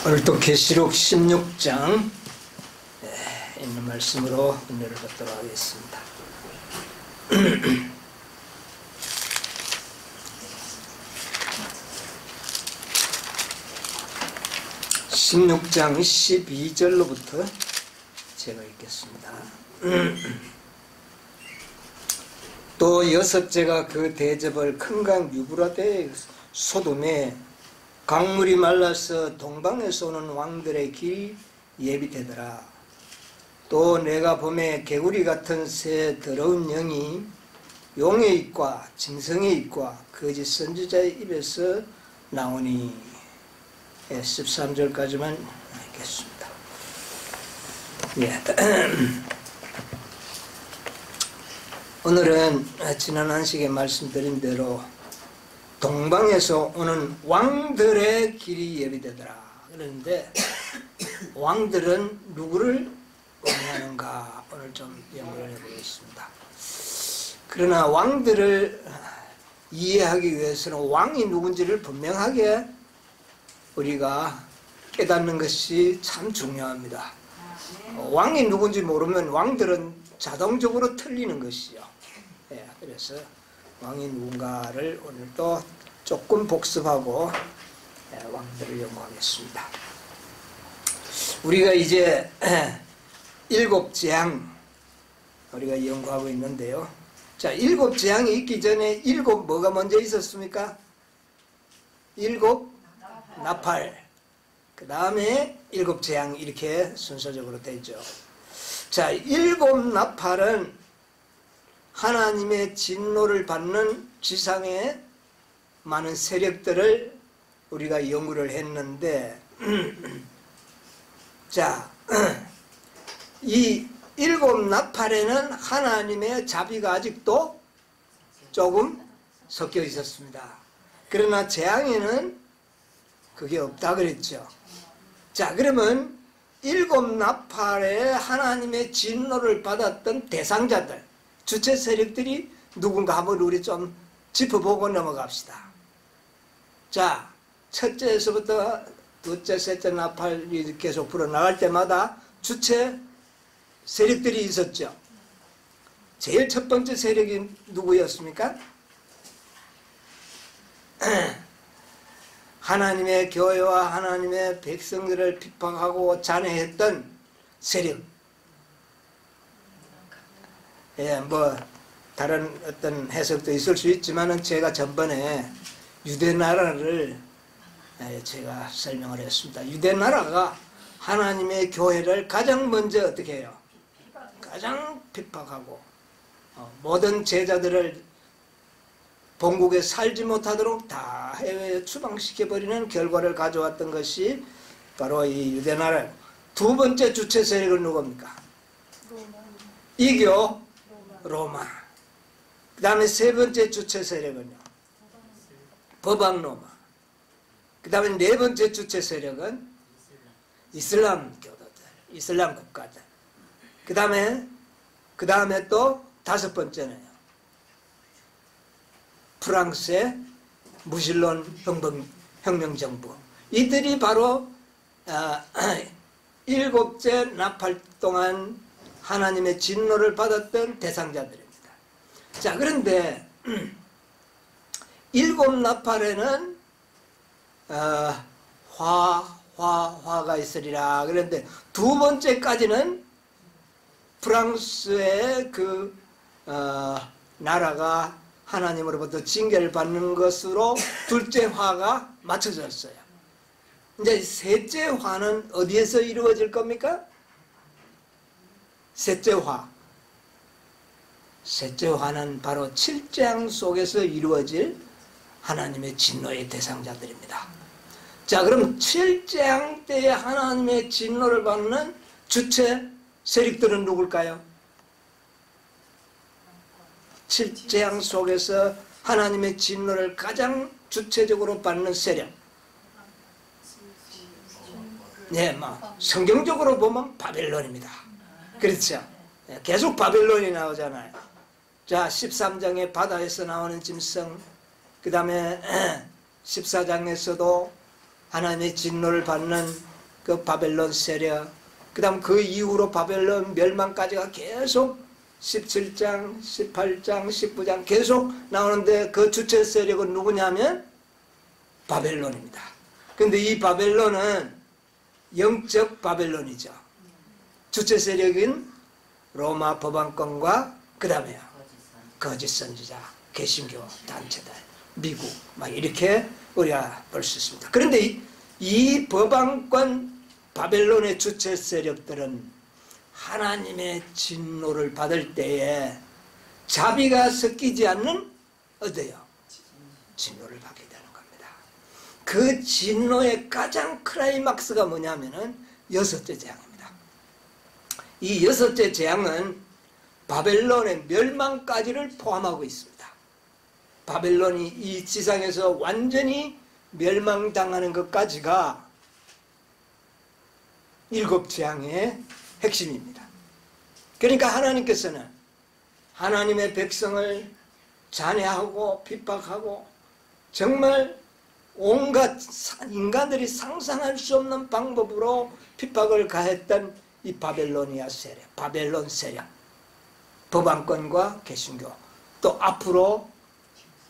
오늘 또 계시록 16장 있는 말씀으로 은혜를 받도록 하겠습니다. 16장 12절로부터 제가 읽겠습니다. 또 여섯째가 그 대접을 큰 강 유브라데 소돔에 강물이 말라서 동방에서 오는 왕들의 길이 예비되더라. 또 내가 봄에 개구리 같은 새 더러운 영이 용의 입과 짐승의 입과 거짓 선지자의 입에서 나오니. 13절까지만 읽겠습니다. 오늘은 지난 안식에 말씀드린 대로 동방에서 오는 왕들의 길이 예비되더라. 그런데 왕들은 누구를 의미하는가 오늘 좀 연구를 해보겠습니다. 그러나 왕들을 이해하기 위해서는 왕이 누군지를 분명하게 우리가 깨닫는 것이 참 중요합니다. 왕이 누군지 모르면 왕들은 자동적으로 틀리는 것이요. 그래서 왕이 누군가를 오늘도 조금 복습하고 왕들을 연구하겠습니다. 우리가 이제 7재앙 우리가 연구하고 있는데요. 자, 7재앙이 있기 전에 7 뭐가 먼저 있었습니까? 7 나팔, 그 다음에 7재앙 이렇게 순서적으로 되죠. 자, 7 나팔은 하나님의 진노를 받는 지상의 많은 세력들을 우리가 연구를 했는데, 자, 이 7 나팔에는 하나님의 자비가 아직도 조금 섞여 있었습니다. 그러나 재앙에는 그게 없다 그랬죠. 자, 그러면 7 나팔에 하나님의 진노를 받았던 대상자들, 주체 세력들이 누군가 한번 우리 좀 짚어보고 넘어갑시다. 자, 첫째에서부터 둘째, 셋째 나팔이 계속 불어나갈 때마다 주체 세력들이 있었죠. 제일 첫 번째 세력이 누구였습니까? 하나님의 교회와 하나님의 백성들을 핍박하고 잔해했던 세력. 뭐 다른 어떤 해석도 있을 수 있지만은 제가 전번에 유대 나라를 제가 설명을 했습니다. 유대 나라가 하나님의 교회를 가장 먼저 어떻게 해요? 가장 핍박하고 모든 제자들을 본국에 살지 못하도록 다 해외에 추방시켜버리는 결과를 가져왔던 것이 바로 이 유대 나라. 두 번째 주체 세력은 누굽니까? 이교 로마. 그 다음에 세 번째 주체 세력은요? 법왕 로마. 그 다음에 네 번째 주체 세력은 이슬람 교도들, 이슬람 국가들. 그 다음에 또 다섯 번째는요? 프랑스의 무신론 혁명정부. 이들이 바로 7째 나팔 동안 하나님의 진노를 받았던 대상자들입니다. 자, 그런데 7 나팔에는 화가 있으리라. 그런데 두 번째까지는 프랑스의 그 나라가 하나님으로부터 징계를 받는 것으로 둘째 화가 맞춰졌어요. 이제 셋째 화는 어디에서 이루어질 겁니까? 셋째 화. 셋째 화는 바로 7재앙 속에서 이루어질 하나님의 진노의 대상자들입니다. 자, 그럼 7재앙 때에 하나님의 진노를 받는 주체 세력들은 누굴까요? 7재앙 속에서 하나님의 진노를 가장 주체적으로 받는 세력. 성경적으로 보면 바벨론입니다. 그렇죠? 계속 바벨론이 나오잖아요. 자, 13장에 바다에서 나오는 짐승, 그 다음에 14장에서도 하나님의 진노를 받는 그 바벨론 세력, 그 다음 그 이후로 바벨론 멸망까지가 계속 17장, 18장, 19장 계속 나오는데 그 주체 세력은 누구냐면 바벨론입니다. 근데 이 바벨론은 영적 바벨론이죠. 주체 세력인 로마 법왕권과 그 다음에요 거짓 선지자, 개신교 단체들, 미국 막 이렇게 우리가 볼 수 있습니다. 그런데 이 법왕권 바벨론의 주체 세력들은 하나님의 진노를 받을 때에 자비가 섞이지 않는 어때요? 진노를 받게 되는 겁니다. 그 진노의 가장 클라이막스가 뭐냐면은 여섯째 재앙입니다. 이 여섯째 재앙은 바벨론의 멸망까지를 포함하고 있습니다. 바벨론이 이 지상에서 완전히 멸망당하는 것까지가 일곱 재앙의 핵심입니다. 그러니까 하나님께서는 하나님의 백성을 잔해하고 핍박하고 정말 온갖 인간들이 상상할 수 없는 방법으로 핍박을 가했던 이 바벨로니아 세력, 바벨론 세력, 법왕권과 개신교, 또 앞으로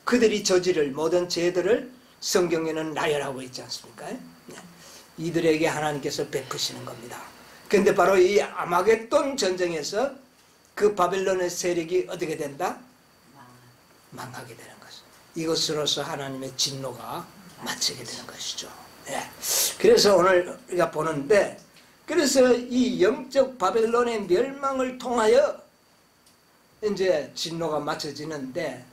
그들이 저지를 모든 죄들을 성경에는 나열하고 있지 않습니까? 이들에게 하나님께서 베푸시는 겁니다. 그런데 바로 이 아마겟돈 전쟁에서 그 바벨론의 세력이 어떻게 된다? 망하게 되는 것이죠. 이것으로서 하나님의 진노가 마치게 되는 것이죠. 네. 그래서 오늘 우리가 보는데, 그래서 이 영적 바벨론의 멸망을 통하여 이제 진노가 마쳐지는데,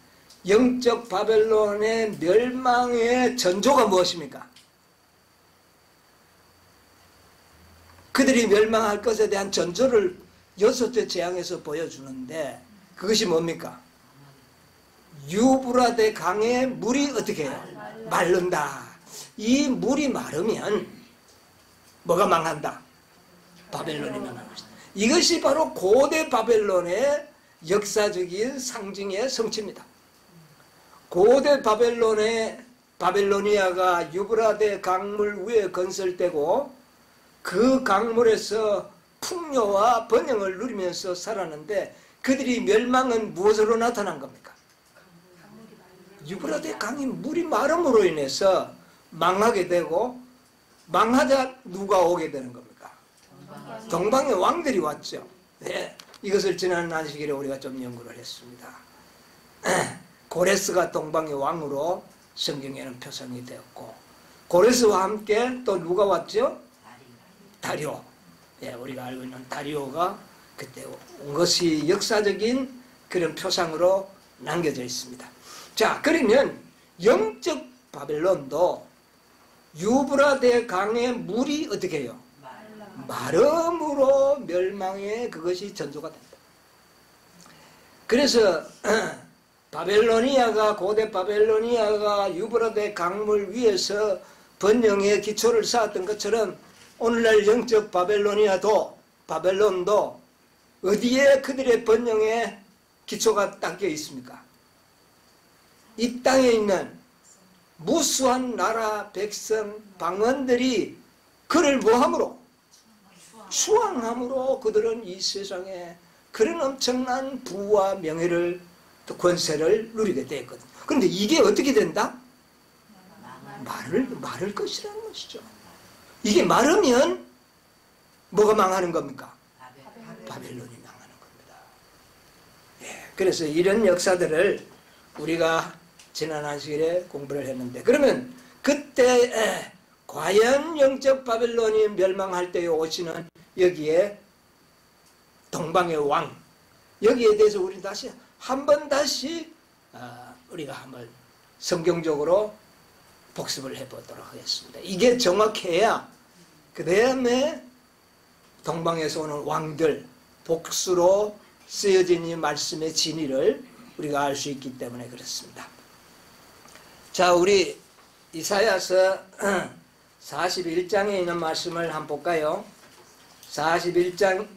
영적 바벨론의 멸망의 전조가 무엇입니까? 그들이 멸망할 것에 대한 전조를 여섯째 재앙에서 보여주는데, 그것이 뭡니까? 유브라데 강의 물이 어떻게 해요? 마른다. 이 물이 마르면 뭐가 망한다? 바벨론이 망하는 것이다. 이것이 바로 고대 바벨론의 역사적인 상징의 성취입니다. 고대 바벨론의 바벨로니아가 유브라데 강물 위에 건설되고 그 강물에서 풍요와 번영을 누리면서 살았는데, 그들이 멸망은 무엇으로 나타난 겁니까? 유브라데 강이 물이 마름으로 인해서 망하게 되고, 망하자 누가 오게 되는 겁니까? 동방의 왕들이 왔죠. 네, 이것을 지난 안식일에 우리가 좀 연구를 했습니다. 고레스가 동방의 왕으로 성경에는 표상이 되었고, 고레스와 함께 또 누가 왔죠? 다리오. 예, 우리가 알고 있는 다리오가 그때 온 것이 역사적인 그런 표상으로 남겨져 있습니다. 자, 그러면 영적 바벨론도 유브라데 강의 물이 어떻게 해요? 마름으로 멸망의 그것이 전조가 된다. 그래서 바벨로니아가, 고대 바벨로니아가 유브라데 강물 위에서 번영의 기초를 쌓았던 것처럼 오늘날 영적 바벨론도 어디에 그들의 번영의 기초가 닦여 있습니까? 이 땅에 있는 무수한 나라, 백성, 방언들이 그를 뭐함으로? 추앙함으로 그들은 이 세상에 그런 엄청난 부와 명예를, 또 권세를 누리게 되었거든요. 그런데 이게 어떻게 된다? 마를 것이라는 것이죠. 이게 마르면 뭐가 망하는 겁니까? 바벨론이 망하는 겁니다. 예, 그래서 이런 역사들을 우리가 지난 안식일에 공부를 했는데, 그러면 그때 과연 영적 바벨론이 멸망할 때에 오시는 여기에 동방의 왕, 여기에 대해서 우리 다시 우리가 한번 성경적으로 복습을 해보도록 하겠습니다. 이게 정확해야 그 다음에 동방에서 오는 왕들, 복수로 쓰여진 이 말씀의 진리를 우리가 알 수 있기 때문에 그렇습니다. 자, 우리 이사야서 41장에 있는 말씀을 한번 볼까요? 41장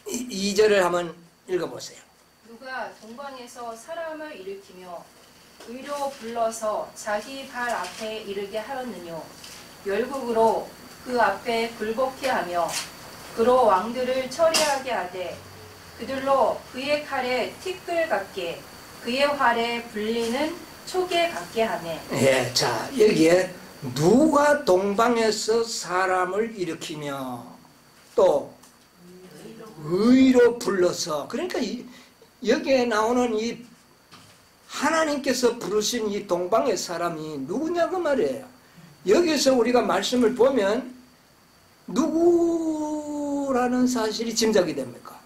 2절을 한번 읽어보세요. 누가 동방에서 사람을 일으키며 의로 불러서 자기 발 앞에 이르게 하였느뇨. 열국으로 그 그 앞에 굴복케 하며 그로 왕들을 처리하게 하되 그들로 그의 칼에 티끌 같게 그의 활에 불리는 촉에 같게 하네. 예, 자 여기에 누가 동방에서 사람을 일으키며 또 의로 불러서, 그러니까 여기에 나오는 이 하나님께서 부르신 이 동방의 사람이 누구냐고 말이에요. 여기서 우리가 말씀을 보면 누구라는 사실이 짐작이 됩니까?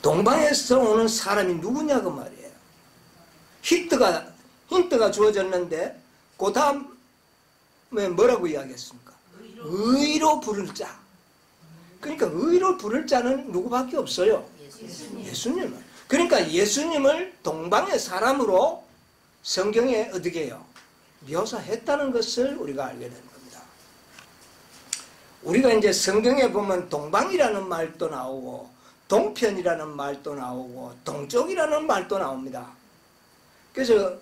동방에서 오는 사람이 누구냐고 말이에요. 힌트가 주어졌는데 그 다음에 뭐라고 이야기했습니까? 의로 부를 자. 그러니까 의로 부를 자는 누구밖에 없어요. 예수님을. 그러니까 예수님을 동방의 사람으로 성경에 어떻게 해요? 묘사했다는 것을 우리가 알게 되는 겁니다. 우리가 이제 성경에 보면 동방이라는 말도 나오고 동편이라는 말도 나오고 동쪽이라는 말도 나옵니다. 그래서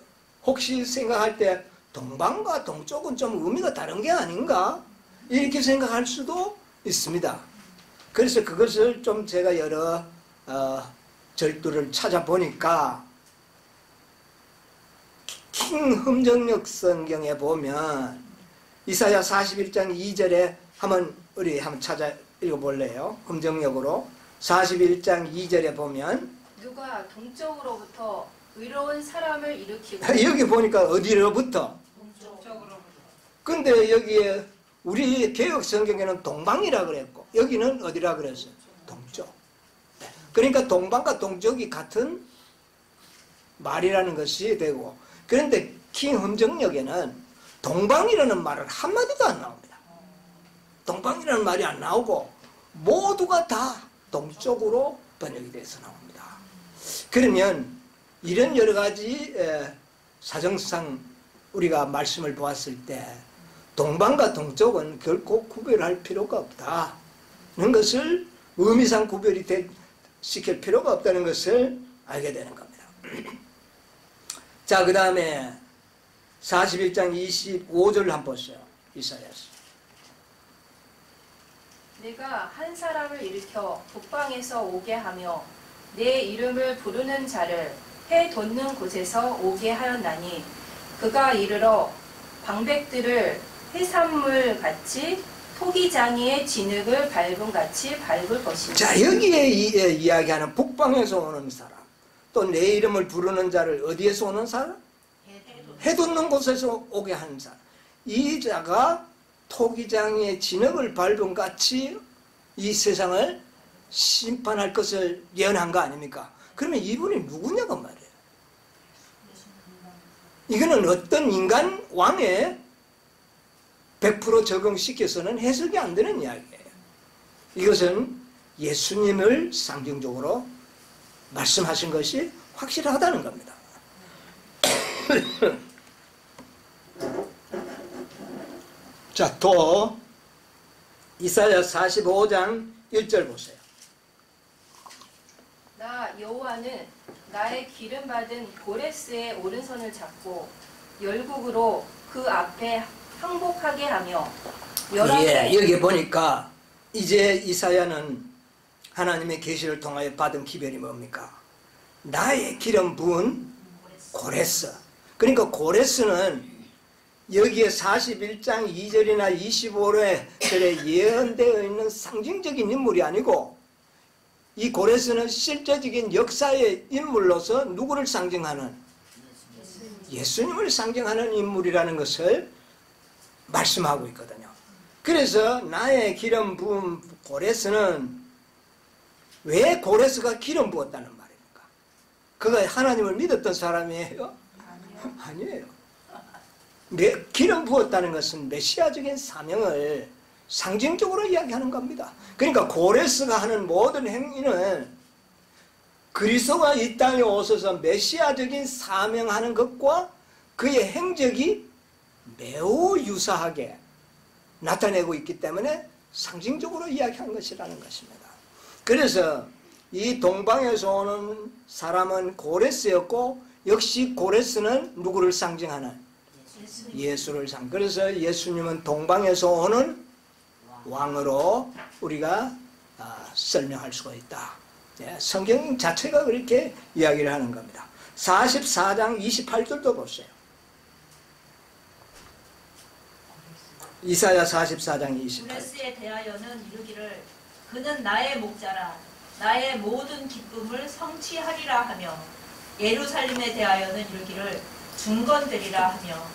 혹시 생각할 때 동방과 동쪽은 좀 의미가 다른 게 아닌가? 이렇게 생각할 수도 있습니다. 그래서 그것을 좀 제가 여러 절두를 찾아보니까 킹 흠정역 성경에 보면 이사야 41장 2절에 우리 한번 찾아 읽어볼래요? 흠정역으로 41장 2절에 보면 누가 동쪽으로부터 의로운 사람을 일으키고 여기 보니까 어디로부터? 동쪽으로부터. 근데 여기에 우리 개혁 성경에는 동방이라 그랬고 여기는 어디라 그랬어요? 동쪽. 그러니까 동방과 동쪽이 같은 말이라는 것이 되고, 그런데 킹 흠정역에는 동방이라는 말은 한마디도 안 나옵니다. 동방이라는 말이 안 나오고 모두가 다 동쪽으로 번역이 돼서 나옵니다. 그러면 이런 여러 가지 사정상 우리가 말씀을 보았을 때 동방과 동쪽은 결코 구별할 필요가 없다는 것을, 의미상 구별이 시킬 필요가 없다는 것을 알게 되는 겁니다. 자, 그 다음에 41장 25절을 한번 보세요. 이사야서. 내가 한 사람을 일으켜 북방에서 오게 하며 내 이름을 부르는 자를 해 돋는 곳에서 오게 하였나니 그가 이르러 방백들을 해산물 같이 토기장이의 진흙을 밟은 같이 밟을 것이다. 자, 여기에 이야기하는 북방에서 오는 사람, 또 내 이름을 부르는 자를 어디에서 오는 사람? 해돋는 곳에서 오게 하는 사람. 이 자가 토기장의 진흙을 밟은 같이 이 세상을 심판할 것을 예언한 거 아닙니까? 그러면 이분이 누구냐고 말이에요. 이거는 어떤 인간 왕에 100% 적용시켜서는 해석이 안 되는 이야기예요. 이것은 예수님을 상징적으로 말씀하신 것이 확실하다는 겁니다. 자, 또 이사야 45장 1절 보세요. 나 여호와는 나의 기름 받은 고레스의 오른손을 잡고 열국으로 그 앞에 항복하게 하며 여기 보니까 이제 이사야는 하나님의 계시를 통하여 받은 기별이 뭡니까? 나의 기름 부은 고레스. 그러니까 고레스는 여기에 41장 2절이나 25절에 예언되어 있는 상징적인 인물이 아니고, 이 고레스는 실제적인 역사의 인물로서 누구를 상징하는? 예수님을 상징하는 인물이라는 것을 말씀하고 있거든요. 그래서 나의 기름 부은 고레스는, 왜 고레스가 기름 부었다는 말입니까? 그가 하나님을 믿었던 사람이에요? 아니에요. 기름 부었다는 것은 메시아적인 사명을 상징적으로 이야기하는 겁니다. 그러니까 고레스가 하는 모든 행위는 그리스도가 이 땅에 오셔서 메시아적인 사명하는 것과 그의 행적이 매우 유사하게 나타내고 있기 때문에 상징적으로 이야기한 것이라는 것입니다. 그래서 이 동방에서 오는 사람은 고레스였고, 역시 고레스는 누구를 상징하는? 예수를 그래서 예수님은 동방에서 오는 왕으로 우리가 설명할 수가 있다. 예, 성경 자체가 그렇게 이야기를 하는 겁니다. 44장 28절도 보세요. 이사야 44장 28절. 고레스에 대하여는 이르기를 그는 나의 목자라 나의 모든 기쁨을 성취하리라 하며 예루살렘에 대하여는 이르기를 중건되리라 하며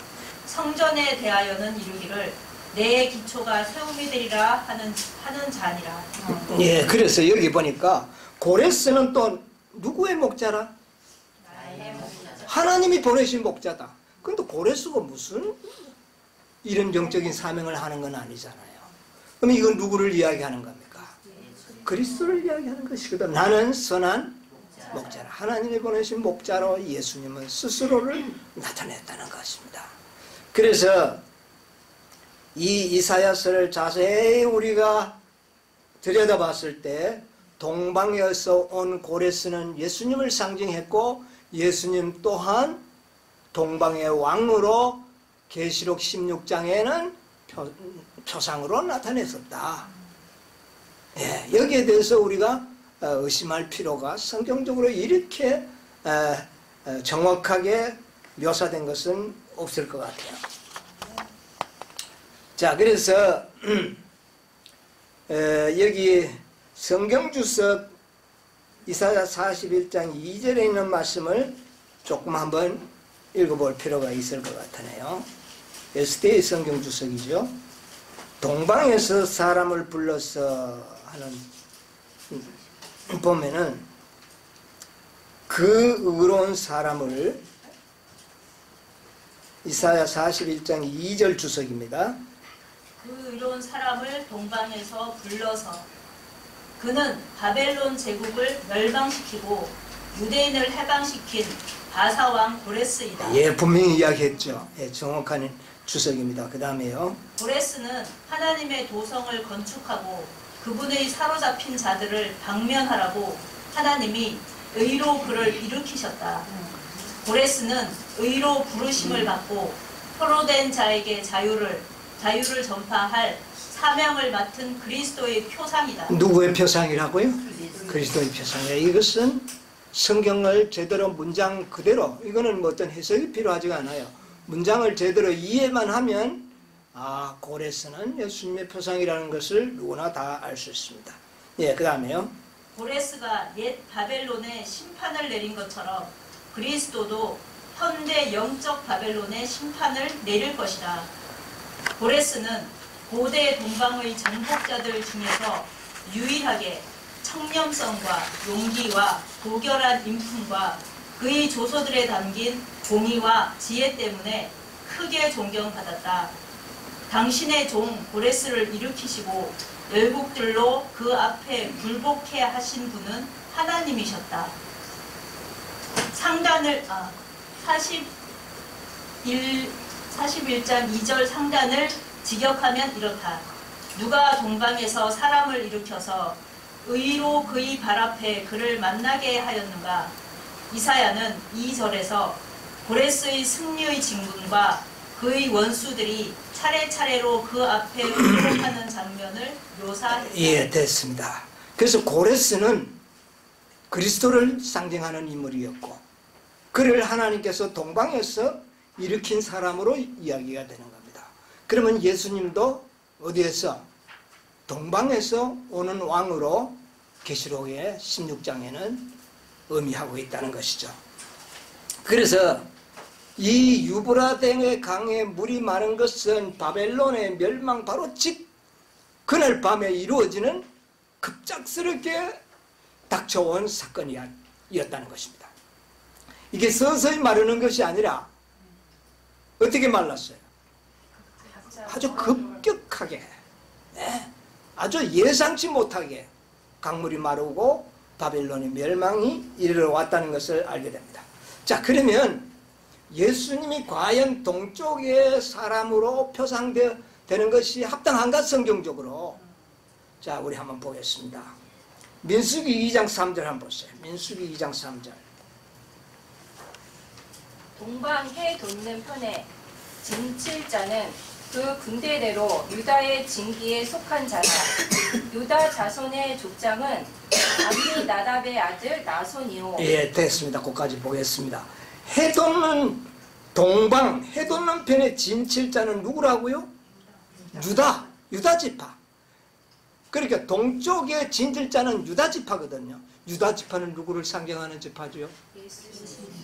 성전에 대하여는 이르기를 내 기초가 세움이 되리라 하는 자니라. 예, 그래서 여기 보니까 고레스는 또 누구의 목자라? 나의 목자. 하나님이 보내신 목자다. 근데 고레스가 무슨 이런 영적인 사명을 하는 건 아니잖아요. 그럼 이건 누구를 이야기하는 겁니까? 그리스도를 이야기하는 것이거든. 나는 선한 목자라. 하나님이 보내신 목자로 예수님은 스스로를 나타냈다는 것입니다. 그래서 이 이사야서를 자세히 우리가 들여다봤을 때 동방에서 온 고레스는 예수님을 상징했고 예수님 또한 동방의 왕으로 계시록 16장에는 표상으로 나타냈었다. 예, 여기에 대해서 우리가 의심할 필요가 성경적으로 이렇게 정확하게 묘사된 것은 없을 것 같아요. 자, 그래서 여기 성경주석 이사야 41장 2절에 있는 말씀을 조금 한번 읽어볼 필요가 있을 것 같으네요. SDA 성경주석이죠. 동방에서 사람을 불러서 하는 보면은 그 의로운 사람을 이사야 41장 2절 주석입니다. 그 의로운 사람을 동방에서 불러서 그는 바벨론 제국을 멸망시키고 유대인을 해방시킨 바사왕 고레스이다. 예, 분명히 이야기했죠. 예, 정확한 주석입니다. 그 다음에요. 고레스는 하나님의 도성을 건축하고 그분의 사로잡힌 자들을 방면하라고 하나님이 의로 그를 일으키셨다. 고레스는 의로 부르심을 받고 포로된 자에게 자유를 전파할 사명을 맡은 그리스도의 표상이다. 누구의 표상이라고요? 그리스도의 표상이에요. 이것은 성경을 제대로 문장 그대로, 이거는 뭐 어떤 해석이 필요하지가 않아요. 문장을 제대로 이해만 하면 고레스는 예수님의 표상이라는 것을 누구나 다 알 수 있습니다. 예, 그 다음에요. 고레스가 옛 바벨론에 심판을 내린 것처럼 그리스도도 현대 영적 바벨론에 심판을 내릴 것이다. 고레스는 고대 동방의 정복자들 중에서 유일하게 청렴성과 용기와 고결한 인품과 그의 조서들에 담긴 공의와 지혜 때문에 크게 존경받았다. 당신의 종 고레스를 일으키시고 열국들로 그 앞에 굴복해 하신 분은 하나님이셨다. 상단을 41장 2절 상단을 직역하면 이렇다. 누가 동방에서 사람을 일으켜서 의로 그의 발 앞에 그를 만나게 하였는가? 이사야는 2절에서 고레스의 승리의 진군과 그의 원수들이 차례차례로 그 앞에 굴복하는 장면을 묘사했다. 예, 됐습니다. 그래서 고레스는 그리스도를 상징하는 인물이었고 그를 하나님께서 동방에서 일으킨 사람으로 이야기가 되는 겁니다. 그러면 예수님도 어디에서? 동방에서 오는 왕으로 계시록의 16장에는 의미하고 있다는 것이죠. 그래서 이 유브라데의 강에 물이 마른 것은 바벨론의 멸망 바로 그날 밤에 이루어지는 급작스럽게 닥쳐온 사건이었다는 것입니다. 이게 서서히 마르는 것이 아니라 어떻게 말랐어요? 아주 급격하게, 아주 예상치 못하게 강물이 마르고 바벨론의 멸망이 이르러 왔다는 것을 알게 됩니다. 자, 그러면 예수님이 과연 동쪽의 사람으로 표상되는 것이 합당한가 성경적으로? 자, 우리 한번 보겠습니다. 민수기 2장 3절 한번 보세요. 민수기 2장 3절. 동방 해 돋는 편에 진칠자는 그 군대대로 유다의 진기에 속한 자라. 유다 자손의 족장은 암미나답의 아들 나손이요. 예, 됐습니다. 거기까지 보겠습니다. 해 돋는 동방, 해 돋는 편의 진칠자는 누구라고요? 유다 지파. 그러니까 동쪽의 진칠자는 유다 지파거든요. 유다 지파는 누구를 상징하는 지파죠?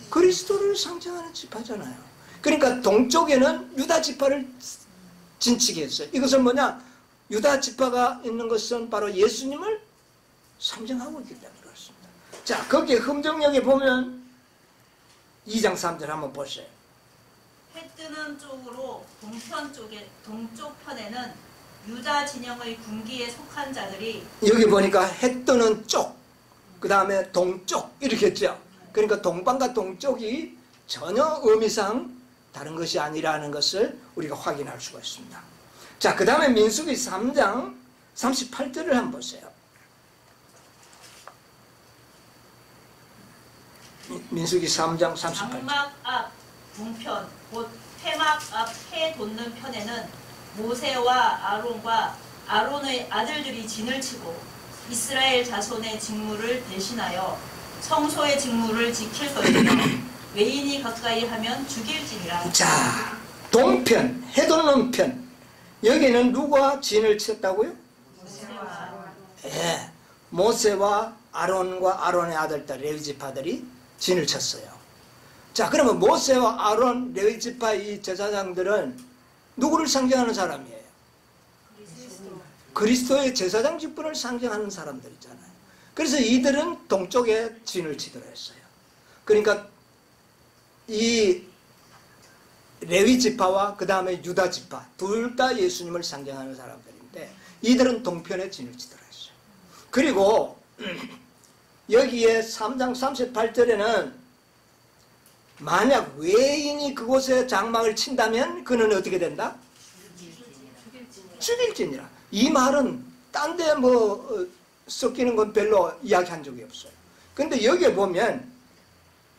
그리스도를 상징하는 지파잖아요. 그러니까 동쪽에는 유다 지파를 진치게 했어요. 이것은 뭐냐? 유다 지파가 있는 것은 바로 예수님을 상징하고 있기 때문에 그렇습니다. 자, 거기에 흠정역에 보면 2장 3절 한번 보세요. 해 뜨는 쪽으로 동쪽 편에는 유다 진영의 군기에 속한 자들이 여기 보니까 해 뜨는 쪽, 그 다음에 동쪽 이렇게 했죠. 그러니까 동방과 동쪽이 전혀 의미상 다른 것이 아니라는 것을 우리가 확인할 수가 있습니다. 자, 그 다음에 민수기 3장 38절을 한번 보세요. 민수기 3장 38절. 장막 앞 동편 곧 회막 앞 해 돋는 편에는 모세와 아론과 아론의 아들들이 진을 치고 이스라엘 자손의 직무를 대신하여 성소의 직무를 지킬 것이며 외인이 가까이 하면 죽일지니라. 자, 동편, 해 돋는 편. 여기는 누가 진을 쳤다고요? 예, 모세와 아론과 아론의 아들들 레위 지파들이 진을 쳤어요. 자, 그러면 모세와 아론, 레위 지파 이 제사장들은 누구를 상징하는 사람이에요? 그리스도의 제사장 직분을 상징하는 사람들이잖아요. 그래서 이들은 동쪽에 진을 치도록 했어요. 그러니까 이 레위 지파와 그 다음에 유다 지파 둘 다 예수님을 상징하는 사람들인데 이들은 동편에 진을 치도록 했어요. 그리고 여기에 3장 38절에는 만약 외인이 그곳에 장막을 친다면 그는 어떻게 된다? 죽일지니라. 이 말은 딴 데 섞이는 건 별로 이야기한 적이 없어요. 근데 여기에 보면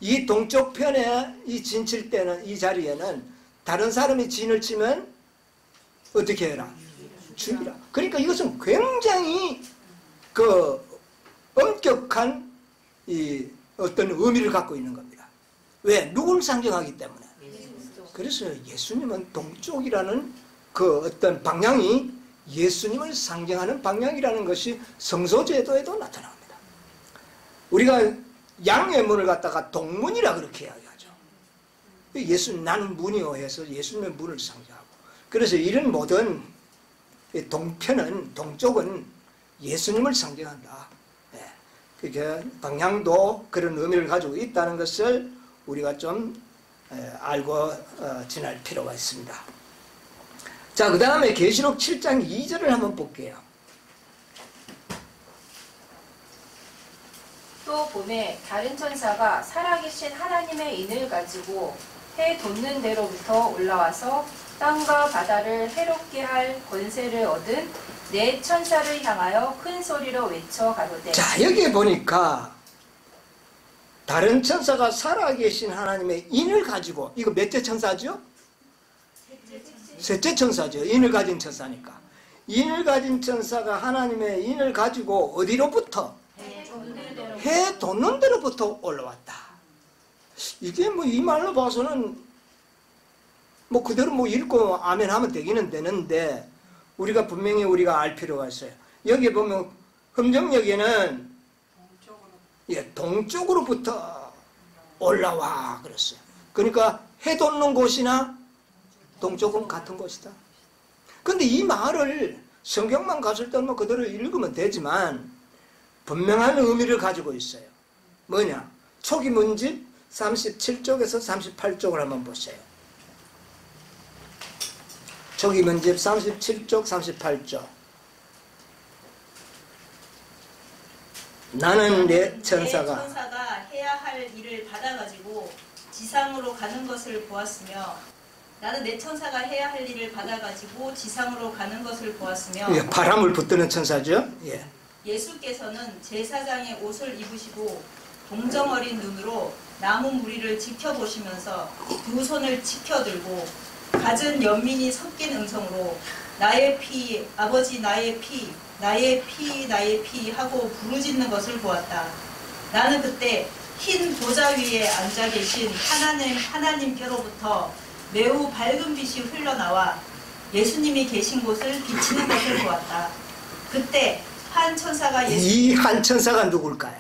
이 동쪽 편에 이 진 칠 때는 이 자리에는 다른 사람이 진을 치면 어떻게 해라? 죽이라. 그러니까 이것은 굉장히 그 엄격한 이 어떤 의미를 갖고 있는 겁니다. 왜? 누구를 상징하기 때문에. 그래서 예수님은 동쪽이라는 그 어떤 방향이 예수님을 상징하는 방향이라는 것이 성소제도에도 나타납니다. 우리가 양의 문을 갖다가 동문이라 그렇게 이야기하죠. 예수님 나는 문이요 해서 예수님의 문을 상징하고, 그래서 이런 모든 동편은 동쪽은 예수님을 상징한다. 그게 방향도 그런 의미를 가지고 있다는 것을 우리가 좀 알고 지날 필요가 있습니다. 자, 그 다음에 계시록 7장 2절을 한번 볼게요. 또 봄에 다른 천사가 살아계신 하나님의 인을 가지고 해 돋는 데로부터 올라와서 땅과 바다를 해롭게 할 권세를 얻은 네 천사를 향하여 큰 소리로 외쳐 가로되. 자, 여기에 보니까 다른 천사가 살아계신 하나님의 인을 가지고, 이거 몇째 천사죠? 셋째 천사죠. 인을 가진 천사니까. 인을 가진 천사가 하나님의 인을 가지고 어디로부터? 해 돋는 데로부터 올라왔다. 이게 이 말로 봐서는 그대로 읽고 아멘 하면 되기는 되는데, 우리가 분명히 우리가 알 필요가 있어요. 여기 보면 흠정역에는 동쪽으로부터 올라와 그랬어요. 그러니까 해 돋는 곳이나 동쪽은 같은 곳이다. 근데 이 말을 성경만 갔을 때는 그대로 읽으면 되지만 분명한 의미를 가지고 있어요. 뭐냐? 초기 문집 37쪽에서 38쪽을 한번 보세요. 초기 문집 37쪽 38쪽. 나는 내 천사가 해야 할 일을 받아가지고 지상으로 가는 것을 보았으며, 나는 내 천사가 해야 할 일을 받아가지고 지상으로 가는 것을 보았으며. 예, 바람을 붙드는 천사죠. 예. 예수께서는 제사장의 옷을 입으시고 동정어린 눈으로 나무 무리를 지켜보시면서 두 손을 치켜들고 갖은 연민이 섞인 음성으로 나의 피, 아버지 나의 피, 나의 피, 나의 피 하고 부르짖는 것을 보았다. 나는 그때 흰 보좌 위에 앉아 계신 하나님께로부터 매우 밝은 빛이 흘러나와 예수님이 계신 곳을 비치는 것을 보았다. 그때 한 천사가 이 한 천사가 누굴까요?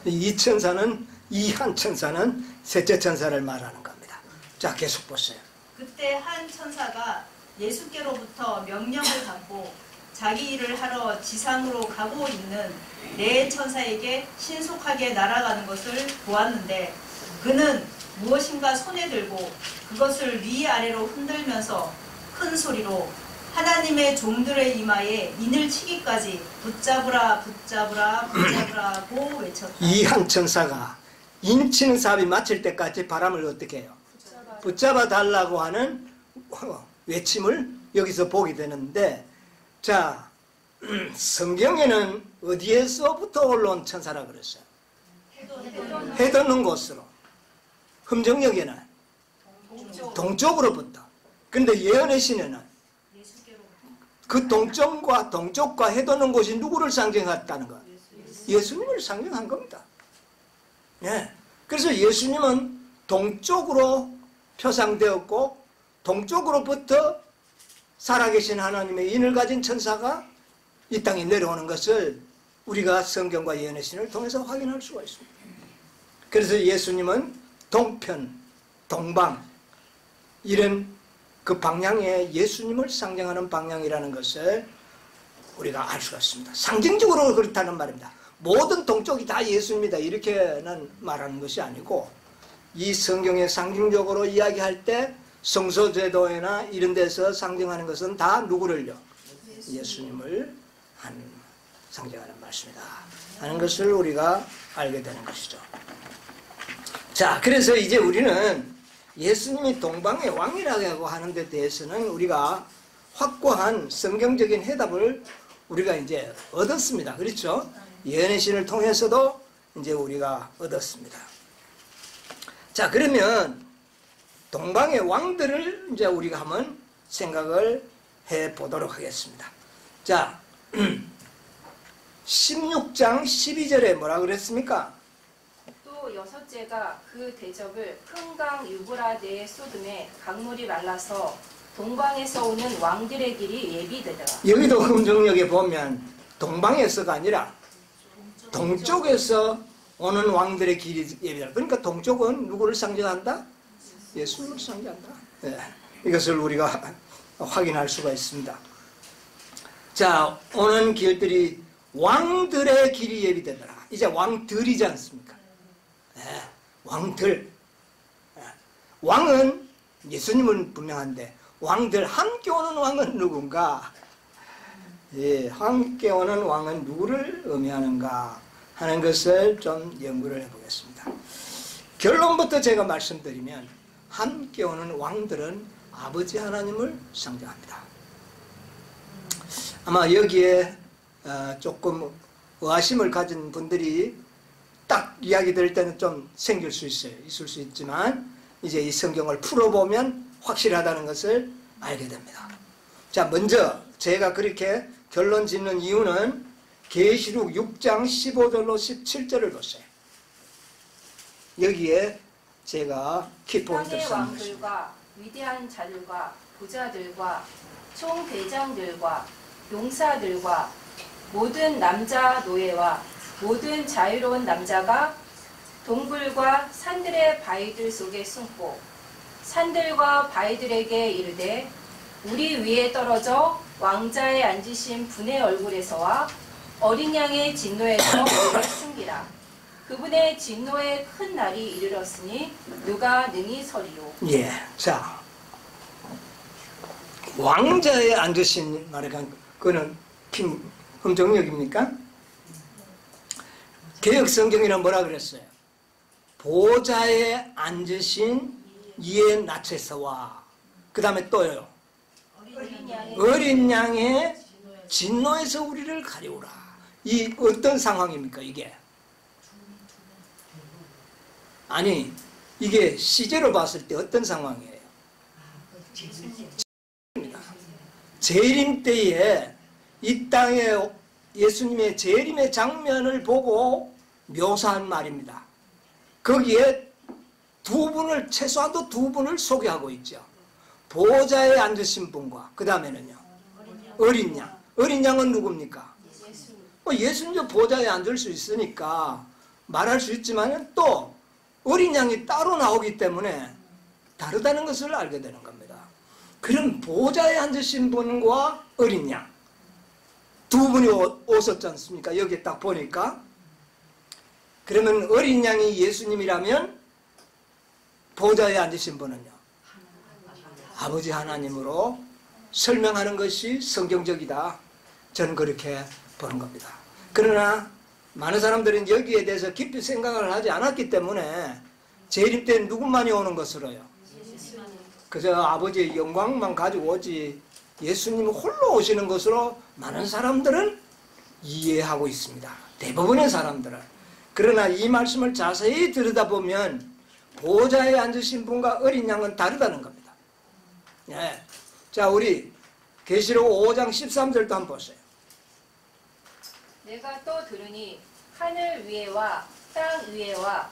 셋째 천사. 이 한 천사는 셋째 천사를 말하는 겁니다. 자, 계속 보세요. 그때 한 천사가 예수께로부터 명령을 받고 자기 일을 하러 지상으로 가고 있는 네 천사에게 신속하게 날아가는 것을 보았는데 그는 무엇인가 손에 들고 그것을 위아래로 흔들면서 큰 소리로 하나님의 종들의 이마에 인을 치기까지 붙잡으라 붙잡으라 붙잡으라고 외쳤다. 이 한 천사가 인치는 사업이 마칠 때까지 바람을 어떻게 해요? 붙잡아 달라고 하는 외침을 여기서 보게 되는데, 자, 성경에는 어디에서부터 올라온 천사라 그랬어요? 해돋는 곳으로. 흠정역에는 동쪽으로부터. 근데 예언의 시내는 그 동쪽과 해돋는 곳이 누구를 상징했다는 거예요? 예수님을 상징한 겁니다. 예. 그래서 예수님은 동쪽으로 표상되었고 동쪽으로부터 살아계신 하나님의 인을 가진 천사가 이 땅에 내려오는 것을 우리가 성경과 예언의 신을 통해서 확인할 수가 있습니다. 그래서 예수님은 동편, 동방 이런 그 방향에 예수님을 상징하는 방향이라는 것을 우리가 알 수가 있습니다. 상징적으로 그렇다는 말입니다. 모든 동쪽이 다 예수입니다. 이렇게는 말하는 것이 아니고 이 성경에 상징적으로 이야기할 때 성소제도회나 이런 데서 상징하는 것은 다 누구를요? 예수님을 상징하는 말씀이다 하는 것을 우리가 알게 되는 것이죠. 자, 그래서 이제 우리는 예수님이 동방의 왕이라고 하는 데 대해서는 우리가 확고한 성경적인 해답을 우리가 이제 얻었습니다. 그렇죠? 예언의 신을 통해서도 이제 우리가 얻었습니다. 자, 그러면 동방의 왕들을 이제 우리가 한번 생각을 해 보도록 하겠습니다. 자, 16장 12절에 뭐라 그랬습니까? 또 여섯째가 그 대적을 큰 강 유브라데에 쏟음에 강물이 말라서 동방에서 오는 왕들의 길이 예비되더라. 여기도 흠정역에 보면 동방에서가 아니라 동쪽에서 오는 왕들의 길이 예비되더라. 그러니까 동쪽은 누구를 상징한다? 예수님을 상징한다. 네. 이것을 우리가 확인할 수가 있습니다. 자, 오는 길들이 왕들의 길이 예비되더라. 이제 왕들이지 않습니까? 네. 왕들. 네. 왕은 예수님은 분명한데 왕들 함께 오는 왕은 누군가? 예, 함께 오는 왕은 누구를 의미하는가 하는 것을 좀 연구를 해보겠습니다. 결론부터 제가 말씀드리면 함께 오는 왕들은 아버지 하나님을 상징합니다. 아마 여기에 조금 의아심을 가진 분들이 딱 이야기 들을 때는 좀 생길 수 있어요. 있을 수 있지만 이제 이 성경을 풀어보면 확실하다는 것을 알게 됩니다. 자, 먼저 제가 그렇게 결론 짓는 이유는 계시록 6장 15절로 17절을 보세요. 여기에 제가 키포인트를 땅의 쓰는 것입니다. 왕들과 위대한 자들과 부자들과 총대장들과 용사들과 모든 남자 노예와 모든 자유로운 남자가 동굴과 산들의 바위들 속에 숨고 산들과 바위들에게 이르되 우리 위에 떨어져 왕자의 앉으신 분의 얼굴에서와 어린 양의 진노에서 우리를 숨기라. 그분의 진노의 큰 날이 이르렀으니 누가 능히 서리요. 예, 자, 왕자에 앉으신 말이가 그는 흠정역입니까? 개혁 성경에는 뭐라 그랬어요? 보좌에 앉으신 이의 낯에서와 그 다음에 또요. 어린 양의 진노에서 우리를 가리우라. 이 어떤 상황입니까 이게? 아니 이게 시제로 봤을 때 어떤 상황이에요? 재림 때에 이 땅에 예수님의 재림의 장면을 보고 묘사한 말입니다. 거기에 최소한도 두 분을 소개하고 있죠. 보좌에 앉으신 분과 그 다음에는요 어린 양. 어린 양은 누굽니까? 예수님 보좌에 앉을 수 있으니까 말할 수 있지만 또 어린 양이 따로 나오기 때문에 다르다는 것을 알게 되는 겁니다. 그럼 보좌에 앉으신 분과 어린 양 두 분이 오셨지 않습니까? 여기 딱 보니까. 그러면 어린 양이 예수님이라면 보좌에 앉으신 분은요 아버지 하나님으로 설명하는 것이 성경적이다. 저는 그렇게 보는 겁니다. 그러나 많은 사람들은 여기에 대해서 깊이 생각을 하지 않았기 때문에 재림 때는 누구만이 오는 것으로요? 그저 아버지의 영광만 가지고 오지 예수님 홀로 오시는 것으로 많은 사람들은 이해하고 있습니다. 대부분의 사람들은. 그러나 이 말씀을 자세히 들여다보면 보좌에 앉으신 분과 어린 양은 다르다는 겁니다. 예. 자, 우리 계시록 5장 13절도 한번 보세요. 내가 또 들으니 하늘 위에와 땅 위에와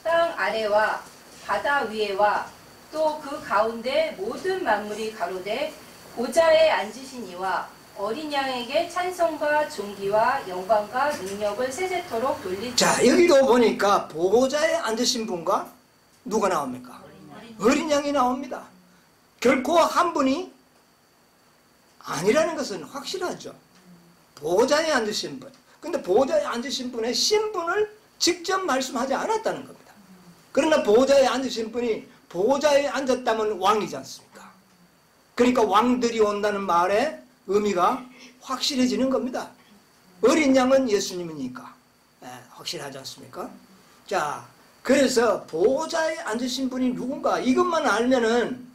땅 아래와 바다 위에와 또 그 가운데 모든 만물이 가로되 보좌에 앉으신 이와 어린 양에게 찬송과 존귀와 영광과 능력을 세세토록 돌리시니. 자, 여기도 보니까 보좌에 앉으신 분과 누가 나옵니까? 어린 양이 나옵니다. 결코 한 분이 아니라는 것은 확실하죠. 보좌에 앉으신 분. 근데 보좌에 앉으신 분의 신분을 직접 말씀하지 않았다는 겁니다. 그러나 보좌에 앉으신 분이 보좌에 앉았다면 왕이지 않습니까? 그러니까 왕들이 온다는 말의 의미가 확실해지는 겁니다. 어린 양은 예수님이니까 확실하지 않습니까? 자, 그래서 보좌에 앉으신 분이 누군가 이것만 알면은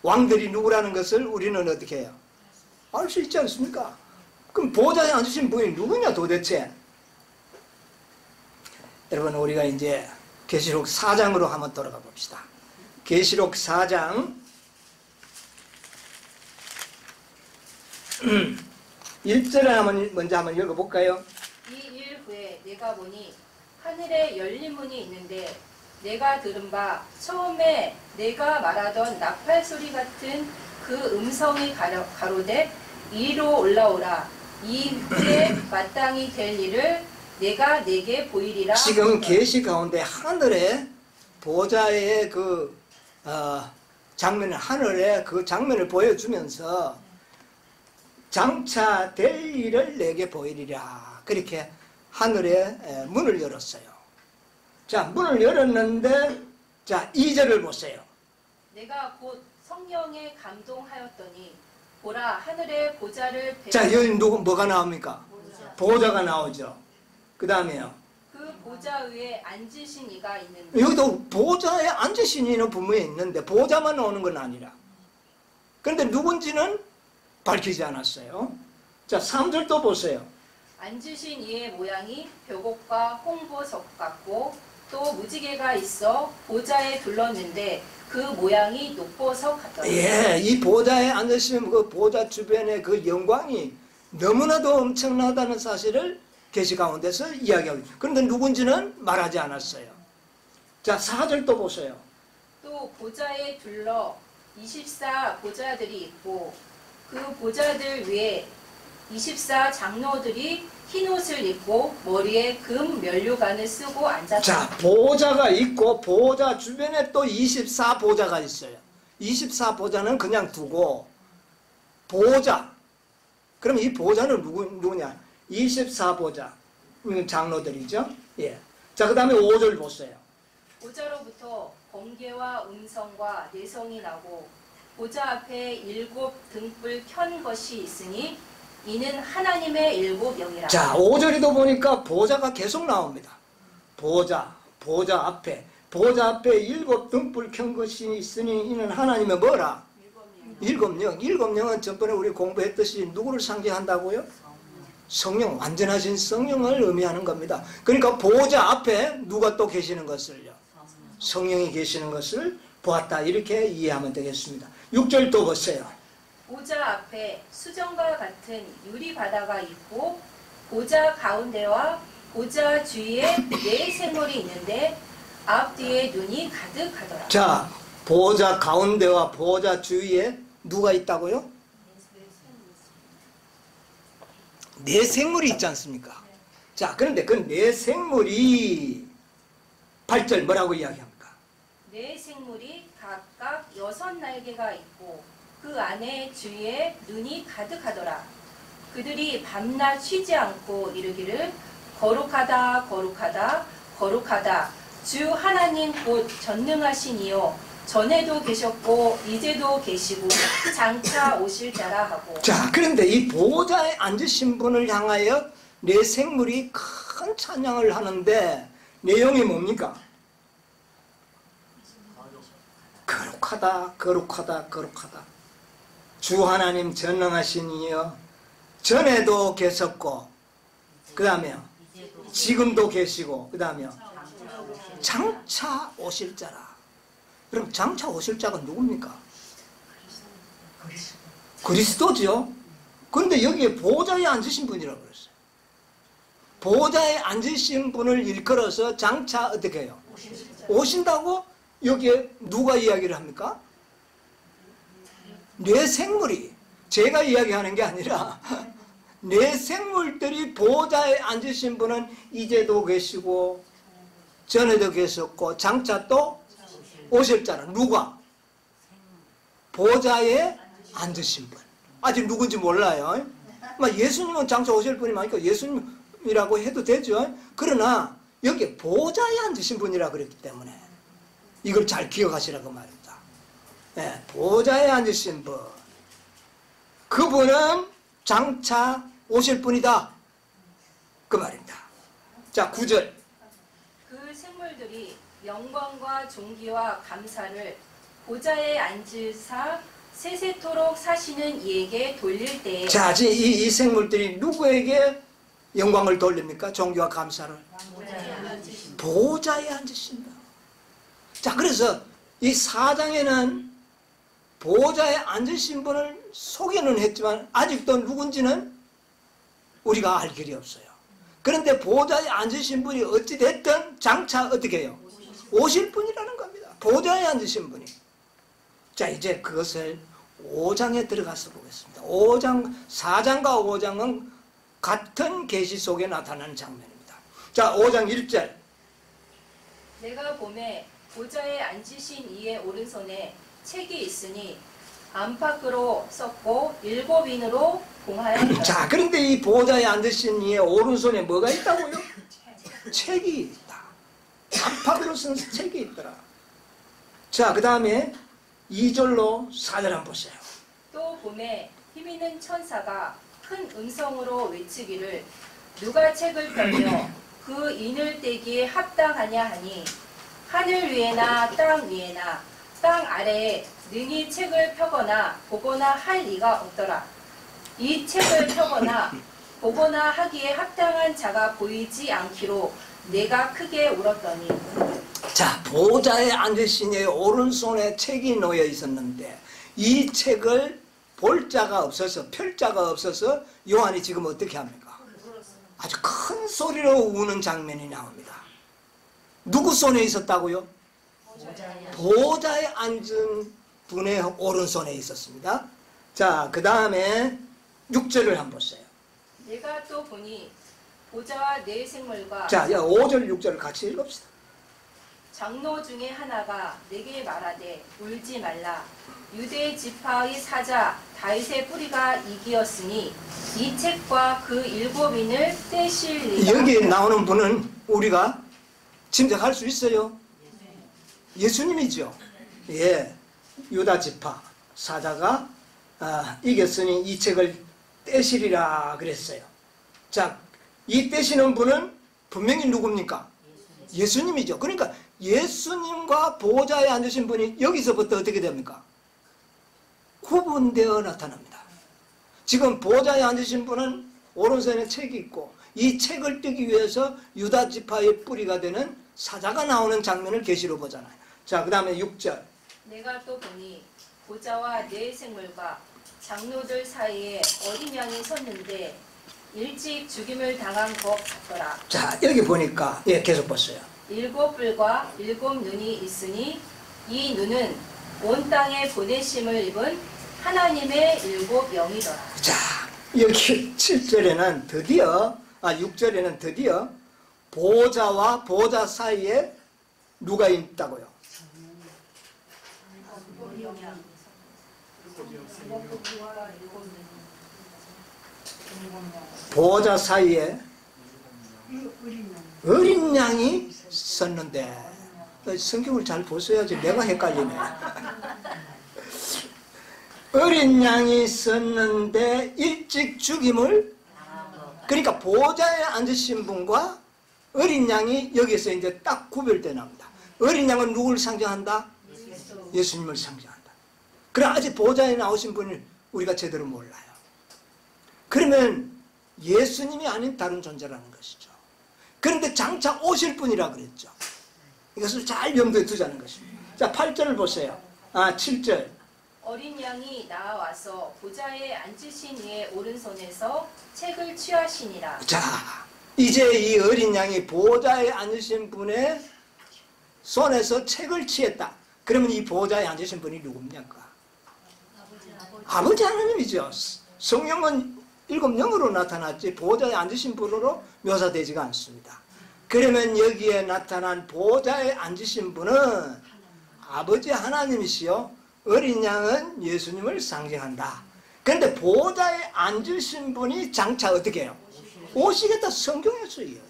왕들이 누구라는 것을 우리는 어떻게 해요? 알 수 있지 않습니까? 그럼 보좌에 앉으신 분이 누구냐 도대체? 여러분, 우리가 이제 계시록 4장으로 한번 돌아가 봅시다. 계시록 4장 1절을 먼저 한번 읽어볼까요? 이 일 후에 내가 보니 하늘에 열린 문이 있는데 내가 들은 바 처음에 내가 말하던 나팔 소리 같은 그 음성이 가로되 이리로 올라오라. 이 후에 마땅히 될 일을 내가 내게 보이리라. 지금 계시 가운데 하늘에 보좌의 그 장면을 하늘에 그 장면을 보여주면서 장차 될 일을 내게 보이리라. 그렇게 하늘에 문을 열었어요. 자, 문을 열었는데 자 2절을 보세요. 내가 곧 성령에 감동하였더니 보라 하늘의 보좌를 자, 여기 뭐가 나옵니까? 보좌가 나오죠. 그 다음에요. 그 보좌 위에 앉으신 이가 있는데 여기도 보좌에 앉으신 이는 분명히 있는데 보좌만 나오는 건 아니라. 그런데 누군지는 밝히지 않았어요. 자, 3절도 보세요. 앉으신 이의 모양이 벽옥과 홍보석 같고 또 무지개가 있어 보좌에 둘렀는데 그 모양이 녹보석 같더라. 예, 이 보좌에 앉으신 그 보좌 주변의 그 영광이 너무나도 엄청나다는 사실을 계시 가운데서 이야기하고 있어요. 그런데 누군지는 말하지 않았어요. 자, 4절도 보세요. 또 보좌에 둘러 24 보좌들이 있고 그 보좌들 위에 24 장로들이 흰옷을 입고 머리에 금 면류관을 쓰고 앉았다. 자, 보좌가 있고 보좌 주변에 또 24 보좌가 있어요. 24 보좌는 그냥 두고 보좌. 그럼 이 보좌는 누구냐? 24 보좌. 장로들이죠. 예. 자, 그 다음에 5절 보세요. 보좌로부터 번개와 음성과 내성이 나고 보좌 앞에 7 등불 켠 것이 있으니 이는 하나님의 7 영이라. 자, 5절에도 보니까 보좌가 계속 나옵니다. 보좌 앞에 7 등불 켠 것이 있으니 이는 하나님의 뭐라? 7 영. 7 영은 전번에 우리 공부했듯이 누구를 상징한다고요? 성령, 완전하신 성령을 의미하는 겁니다. 그러니까 보좌 앞에 누가 또 계시는 것을요? 성령이 계시는 것을 보았다. 이렇게 이해하면 되겠습니다. 6절 또 보세요. 보좌 앞에 수정과 같은 유리 바다가 있고 보좌 가운데와 보좌 주위에 네 생물이 있는데 앞뒤에 눈이 가득하더라. 자, 보좌 가운데와 보좌 주위에 누가 있다고요? 네 생물이 있지 않습니까? 자, 그런데 그 네 생물이 8절 뭐라고 이야기합니까? 네 생물이 각각 6날개가 있고 그 안에 주위에 눈이 가득하더라. 그들이 밤낮 쉬지 않고 이르기를 거룩하다 거룩하다 거룩하다 주 하나님 곧 전능하신 이요 전에도 계셨고 이제도 계시고 장차 오실 자라 하고. 자, 그런데 이 보좌에 앉으신 분을 향하여 네 생물이 큰 찬양을 하는데 내용이 뭡니까? 거룩하다 거룩하다 거룩하다 주 하나님 전능하신 이여 전에도 계셨고 그 다음에요 지금도 계시고 그 다음에요 장차 오실 자라. 그럼 장차 오실 자가 누굽니까? 그리스도죠. 그런데 여기에 보좌에 앉으신 분이라고 그랬어요. 보좌에 앉으신 분을 일컬어서 장차 어떻게 해요? 오신다고 여기에 누가 이야기를 합니까? 뇌 생물이, 제가 이야기하는 게 아니라 뇌 생물들이 보좌에 앉으신 분은 이제도 계시고 전에도 계셨고 장차 또 오실 자라. 누가? 보좌에 앉으신 분. 아직 누군지 몰라요. 예수님은 장차 오실 분이 많으니까 예수님이라고 해도 되죠. 그러나 여기 보좌에 앉으신 분이라 그랬기 때문에 이걸 잘 기억하시라고 말입니다. 네, 보좌에 앉으신 분. 그분은 장차 오실 분이다. 그 말입니다. 자, 9절. 그 생물들이 영광과 존귀와 감사를 보좌에 앉으사 세세토록 사시는 이에게 돌릴 때에. 자, 이 생물들이 누구에게 영광을 돌립니까? 존귀와 감사를. 보좌에 앉으신다. 자, 그래서 이 4장에는 보좌에 앉으신 분을 소개는 했지만 아직도 누군지는 우리가 알 길이 없어요. 그런데 보좌에 앉으신 분이 어찌됐든 장차 어떻게 해요? 오실 분이라는 겁니다. 보좌에 앉으신 분이. 자, 이제 그것을 5장에 들어가서 보겠습니다. 4장과 5장은 같은 계시 속에 나타나는 장면입니다. 자, 5장 1절. 내가 보매 보좌에 앉으신 이의 오른손에 책이 있으니 안팎으로 썼고 7인으로 봉하였다. 자, 그런데 이 보좌에 앉으신 이의 오른손에 뭐가 있다고요? 책이 있다. 안팎으로 쓴 책이 있더라. 자, 그 다음에 2절로 4절 한번 보세요. 또 보매 힘있는 천사가 큰 음성으로 외치기를 누가 책을 펴며 그 인을 떼기에 합당하냐 하니 하늘 위에나 땅 위에나 땅 아래에 능히 책을 펴거나 보거나 할 리가 없더라. 이 책을 펴거나 보거나 하기에 합당한 자가 보이지 않기로 내가 크게 울었더니. 자, 보좌에 앉으신 이의 오른손에 책이 놓여 있었는데 이 책을 볼 자가 없어서 펼 자가 없어서 요한이 지금 어떻게 합니까? 아주 큰 소리로 우는 장면이 나옵니다. 누구 손에 있었다고요? 보좌에 앉은 분의 오른손에 있었습니다. 자, 그 다음에 6절을 한번 보세요. 내가 또 보니 보좌와 네 생물과. 자, 5절 6절을 같이 읽읍시다. 장로 중에 하나가 내게 말하되 울지 말라. 유대 지파의 사자 다윗의 뿌리가 이기었으니 이 책과 그 7인을 떼실리라. 여기 나오는 분은 우리가 짐작할 수 있어요. 예수님이죠. 예, 유다 지파 사자가 이겼으니 이 책을 떼시리라 그랬어요. 자, 이 떼시는 분은 분명히 누굽니까? 예수님이죠. 그러니까 예수님과 보좌에 앉으신 분이 여기서부터 어떻게 됩니까? 구분되어 나타납니다. 지금 보좌에 앉으신 분은 오른손에 책이 있고 이 책을 떼기 위해서 유다 지파의 뿌리가 되는 사자가 나오는 장면을 계시로 보잖아요. 자, 그 다음에 6절. 내가 또 보니 보좌와 네 생물과 장로들 사이에 어린 양이 섰는데 일찍 죽임을 당한 것 같더라. 자, 여기 보니까 예, 계속 보세요. 7 뿔과 7 눈이 있으니 이 눈은 온 땅에 보내심을 입은 하나님의 7 영이더라. 자, 여기 7절에는 드디어 6절에는 드디어 보좌와 보좌 사이에 누가 있다고요? 보좌 사이에 어린 양이 섰는데, 성경을 잘 보셔야지 내가 헷갈리네. 어린 양이 섰는데 일찍 죽임을, 그러니까 보좌에 앉으신 분과 어린 양이 여기서 이제 딱 구별돼 나옵니다. 어린 양은 누구를 상징한다? 예수님을 상징한다. 그래, 아직 보좌에 나오신 분을 우리가 제대로 몰라요. 그러면 예수님이 아닌 다른 존재라는 것이죠. 그런데 장차 오실 분이라 그랬죠. 이것을 잘 염두에 두자는 것입니다. 자, 8절을 보세요. 7절. 어린 양이 나와서 보좌에 앉으신 이의 오른손에서 책을 취하시니라. 자, 이제 이 어린 양이 보좌에 앉으신 분의 손에서 책을 취했다. 그러면 이 보좌에 앉으신 분이 누굽니까? 아버지 하나님이죠. 성령은 7 영으로 나타났지 보좌에 앉으신 분으로 묘사되지가 않습니다. 그러면 여기에 나타난 보좌에 앉으신 분은 아버지 하나님이시요, 어린 양은 예수님을 상징한다. 그런데 보좌에 앉으신 분이 장차 어떻게 해요? 오시겠다. 성경에서 이어요.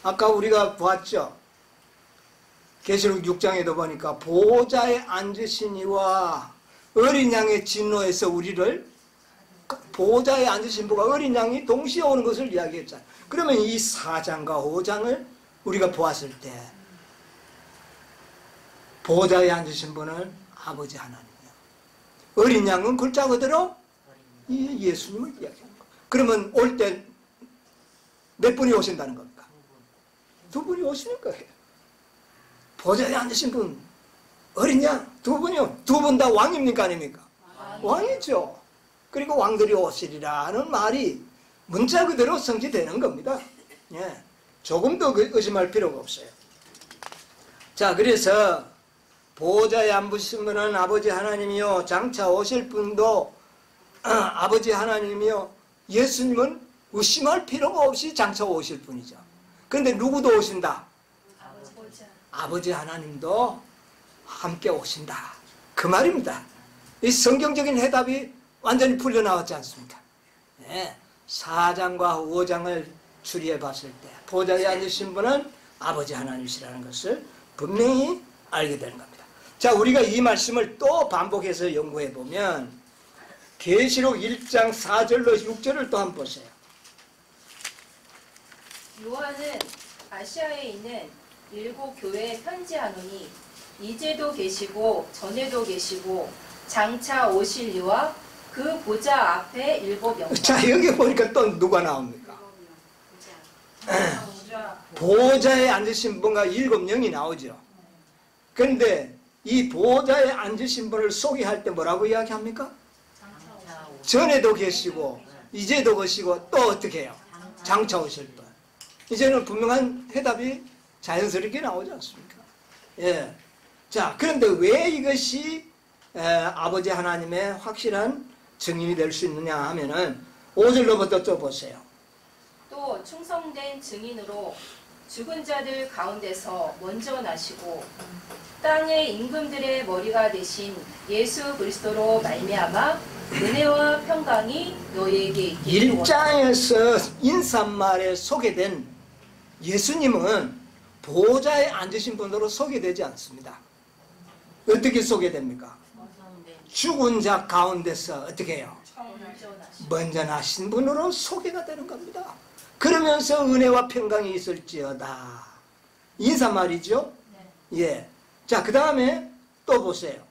아까 우리가 보았죠. 계시록 6장에도 보니까 보좌에 앉으신 이와 어린 양의 진노에서 우리를, 보좌에 앉으신 분과 어린 양이 동시에 오는 것을 이야기했잖아요. 그러면 이 4장과 5장을 우리가 보았을 때 보좌에 앉으신 분은 아버지 하나님이요, 어린 양은 글자 그대로 예수님을 이야기하는 거예요. 그러면 올 때 몇 분이 오신다는 겁니까? 2분이 오시는 거예요. 보좌에 앉으신 분, 어린 양 2분이요. 2분 다 왕입니까 아닙니까? 왕이죠. 그리고 왕들이 오시리라 하는 말이 문자 그대로 성취되는 겁니다. 예, 조금 더 의심할 필요가 없어요. 자, 그래서 보좌에 앉으신 분은 아버지 하나님이요, 장차 오실 분도 아버지 하나님이요, 예수님은 의심할 필요가 없이 장차 오실 분이죠. 그런데 누구도 오신다? 아버지 하나님도 함께 오신다. 그 말입니다. 이 성경적인 해답이 완전히 풀려나왔지 않습니까? 네, 4장과 5장을 추리해 봤을 때 보좌에 앉으신 분은 아버지 하나님이시라는 것을 분명히 알게 되는 겁니다. 자, 우리가 이 말씀을 또 반복해서 연구해 보면 계시록 1장 4절로 6절을 또 한번 보세요. 요한은 아시아에 있는 7 교회에 편지하노니 이제도 계시고 전에도 계시고 장차 오실 이와 그 보좌 앞에 7 영광. 자, 여기 보니까 또 누가 나옵니까? 보좌에 앉으신 분과 7 영이 나오죠. 그런데 이 보좌에 앉으신 분을 소개할 때 뭐라고 이야기합니까? 전에도 계시고 이제도 계시고 또 어떻게 해요? 장차 오실 분. 이제는 분명한 해답이 자연스럽게 나오지 않습니까? 예. 자, 그런데 왜 이것이 아버지 하나님의 확실한 증인이 될 수 있느냐 하면은 5절로부터 또 보세요. 또 충성된 증인으로 죽은 자들 가운데서 먼저 나시고 땅의 임금들의 머리가 되신 예수 그리스도로 말미암아 은혜와 평강이 너희에게 있기를 원하노라. 1장에서 인사말에 소개된 예수님은 보좌에 앉으신 분으로 소개되지 않습니다. 어떻게 소개됩니까? 죽은 자 가운데서 어떻게 해요? 먼저 나신 분으로 소개가 되는 겁니다. 그러면서 은혜와 평강이 있을지어다. 인사말이죠? 예. 자, 그 다음에 또 보세요.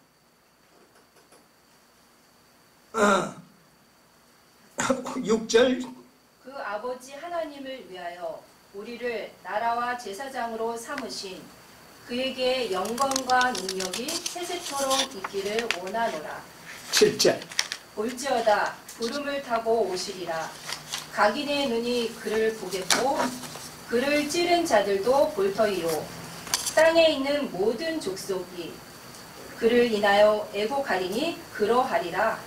6절. 그 아버지 하나님을 위하여 우리를 나라와 제사장으로 삼으신 그에게 영광과 능력이 세세토록 있기를 원하노라. 7절. 볼지어다 구름을 타고 오시리라. 각인의 눈이 그를 보겠고 그를 찌른 자들도 볼 터이요. 땅에 있는 모든 족속이 그를 인하여 애곡하리니 그러하리라.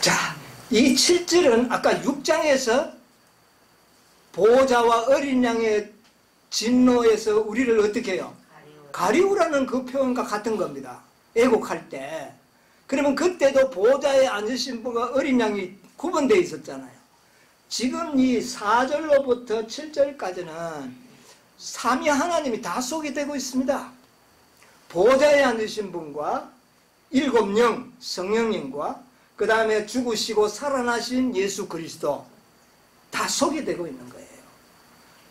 자, 이 7절은 아까 6장에서 보호자와 어린 양의 진노에서 우리를 어떻게 해요? 가리우라는 그 표현과 같은 겁니다. 애곡할 때. 그러면 그때도 보호자에 앉으신 분과 어린 양이 구분되어 있었잖아요. 지금 이 4절로부터 7절까지는 삼위 하나님이 다 소개되고 있습니다. 보호자에 앉으신 분과 일곱 영 성령님과 그 다음에 죽으시고 살아나신 예수 그리스도 다 소개되고 있는 거예요.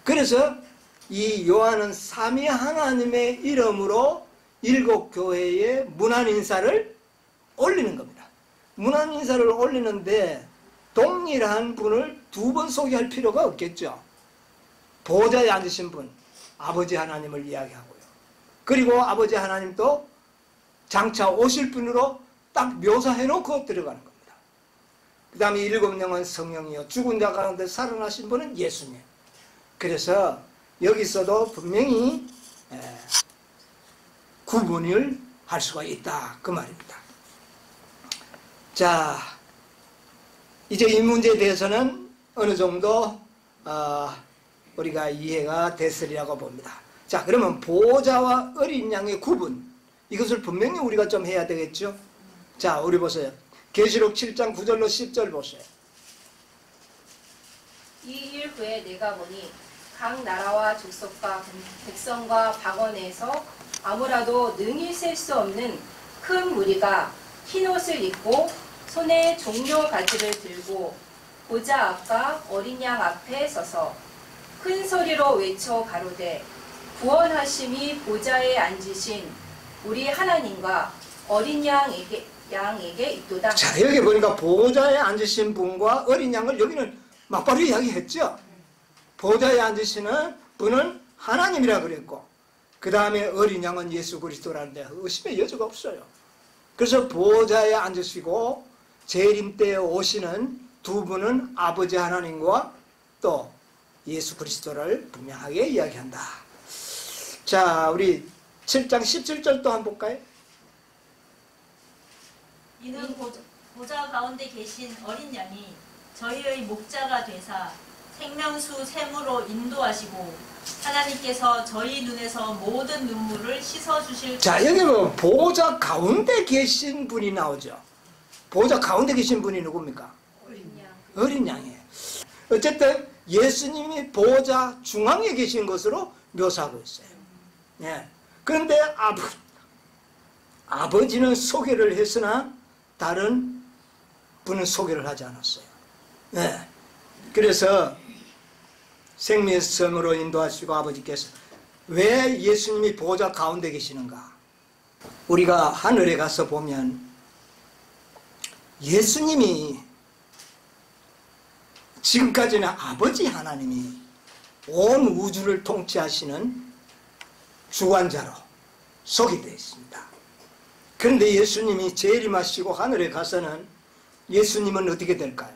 그래서 이 요한은 삼위 하나님의 이름으로 일곱 교회에 문안 인사를 올리는 겁니다. 문안 인사를 올리는데 동일한 분을 두 번 소개할 필요가 없겠죠. 보호자에 앉으신 분, 아버지 하나님을 이야기하고요. 그리고 아버지 하나님도 장차 오실 분으로 딱 묘사해놓고 들어가는 겁니다. 그 다음에 일곱 영은 성령이요, 죽은 자 가운데 살아나신 분은 예수님. 그래서 여기서도 분명히 구분을 할 수가 있다, 그 말입니다. 자, 이제 이 문제에 대해서는 어느 정도 우리가 이해가 됐으리라고 봅니다. 자, 그러면 보호자와 어린 양의 구분, 이것을 분명히 우리가 좀 해야 되겠죠. 자, 우리 보세요. 계시록 7장 9절로 10절 보세요. 이 일 후에 내가 보니 각 나라와 족속과 백성과 방언에서 아무라도 능히 셀 수 없는 큰 무리가 흰옷을 입고 손에 종려 가지를 들고 보좌 앞과 어린 양 앞에 서서 큰 소리로 외쳐 가로되 구원하심이 보좌에 앉으신 우리 하나님과 어린 양에게 있도다. 자, 여기 보니까 보호자에 앉으신 분과 어린 양을 여기는 막바로 이야기했죠. 보호자에 앉으시는 분은 하나님이라 그랬고 그 다음에 어린 양은 예수 그리스도라는데 의심의 여지가 없어요. 그래서 보호자에 앉으시고 재림 때에 오시는 두 분은 아버지 하나님과 또 예수 그리스도를 분명하게 이야기한다. 자, 우리 7장 17절 또 한번 볼까요? 이는 보좌 가운데 계신 어린 양이 저희의 목자가 되사 생명수 샘으로 인도하시고 하나님께서 저희 눈에서 모든 눈물을 씻어주실. 자, 여기 보면 보호자 가운데 계신 분이 나오죠. 보호자 가운데 계신 분이 누굽니까? 어린 양이에요. 어쨌든 예수님이 보호자 중앙에 계신 것으로 묘사하고 있어요. 네. 그런데 아버지는 소개를 했으나 다른 분은 소개를 하지 않았어요. 네. 그래서 생명의 섬으로 인도하시고 아버지께서 왜 예수님이 보호자 가운데 계시는가? 우리가 하늘에 가서 보면 예수님이 지금까지는 아버지 하나님이 온 우주를 통치하시는 주관자로 소개되어 있습니다. 그런데 예수님이 재림하시고 하늘에 가서는 예수님은 어떻게 될까요?